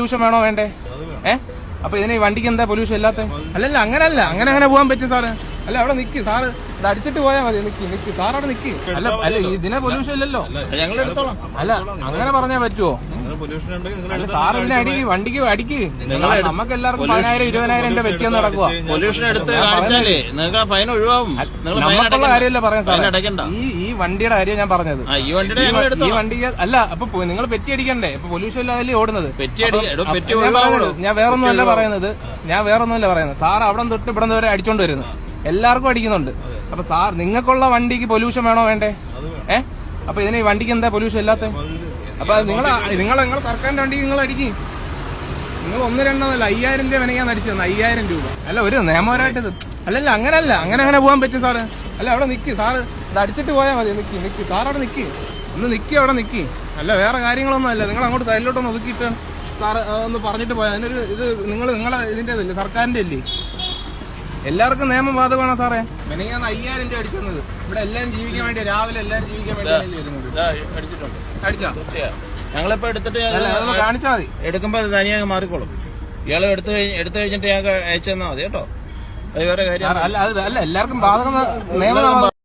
Pollution വേണോ വേണ്ടേ? അപ്പൊ ഇതിന് ഈ വണ്ടിക്ക് എന്താ പൊല്യൂഷൻ ഇല്ലാത്ത? അല്ലല്ല, അങ്ങനെ പോകാൻ പറ്റും സാറ്. അല്ല, അവിടെ നിക്ക് സാറ്, ഇത് അടിച്ചിട്ട് പോയാൽ മതി. നിക്ക് സാർ, അവിടെ നിക്ക്. അല്ല ഇതിനെ പൊല്യൂഷൻ ഇല്ലല്ലോ. ഞങ്ങൾ എടുത്തോളാം. അല്ല, അങ്ങനെ പറഞ്ഞാൽ പറ്റുമോ? സാർ ഇതിനെ അടിക്ക്, വണ്ടിക്ക് അടിക്ക്. നമുക്ക് എല്ലാവർക്കും 10,000 20,000 രൂപ വെക്കാൻ നടക്കുക. പൊല്യൂഷൻ എടുത്ത് കാണിച്ചാലേ നിങ്ങൾക്ക് ഫൈൻ ഒഴിവാകും. നമുക്കുള്ള കാര്യമല്ല പറയാൻ സാർ. ഈ വണ്ടിയുടെ കാര്യം ഞാൻ പറഞ്ഞത്. ഈ വണ്ടിയുടെ ഈ വണ്ടി അല്ല. അപ്പൊ നിങ്ങൾ പെറ്റി അടിക്കണ്ടേ? ഇപ്പൊ പൊല്യൂഷൻ ഇല്ലാതെ ഓടുന്നത്. ഞാൻ വേറൊന്നുമല്ല പറയുന്നത്. സാർ അവിടെ തൊട്ട് ഇവിടെ വരെ അടിച്ചോണ്ട് വരുന്നത്, എല്ലാവർക്കും അടിക്കുന്നുണ്ട്. അപ്പൊ സാർ, നിങ്ങൾക്കുള്ള വണ്ടിക്ക് പൊല്യൂഷൻ വേണോ വേണ്ടേ? അപ്പൊ ഇതിന് ഈ വണ്ടിക്ക് എന്താ പൊല്യൂഷൻ ഇല്ലാത്ത? അപ്പൊ നിങ്ങൾ സർക്കാരിന്റെ വണ്ടിക്ക് നിങ്ങൾ അടിക്കും. നിങ്ങൾ 1-2 5,000 രൂപ വിനയാൻ അടിച്ചു തന്നെ. 5,000 രൂപ അല്ല, ഒരു നിയമപരമായിട്ടത്. അല്ലല്ല, അങ്ങനെ പോകാൻ പറ്റും സാറ്. അല്ല, അവിടെ നിക്ക് സാറ്, ഇത് അടിച്ചിട്ട് പോയാൽ മതി. നിക്ക് സാർ, അവിടെ നിക്ക്. അവിടെ നിക്ക്. അല്ല, വേറെ കാര്യങ്ങളൊന്നും അല്ല. നിങ്ങൾ അങ്ങോട്ട് സൈഡിലോട്ടൊന്ന് ഒതുക്കിയിട്ട് സാറ് ഒന്ന് പറഞ്ഞിട്ട് പോയാൽ അതിനൊരു ഇത് നിങ്ങളെ ഇതിന്റെ ഇതല്ലേ, സർക്കാരിന്റെ അല്ലേ? എല്ലാവർക്കും നിയമം ബാധകമാണോ സാറേ? മെനങ്ങാന്ന് 5,000 രൂപ അടിച്ചത്. ഇവിടെ എല്ലാവരും ജീവിക്കാൻ വേണ്ടി, രാവിലെ എല്ലാവരും ജീവിക്കാൻ വേണ്ടി വരുന്നത്. അടിച്ചോ? ഞങ്ങളിപ്പോ എടുത്തിട്ട് കാണിച്ചാൽ മതി. എടുക്കുമ്പോ തനിയെ മാറിക്കോളും. ഇയാളെ എടുത്തു കഴിഞ്ഞിട്ട് ഞങ്ങൾക്ക് അയച്ചു തന്നാൽ മതി കേട്ടോ. അത് വേറെ കാര്യം അല്ല, എല്ലാവർക്കും ബാധകം നിയമം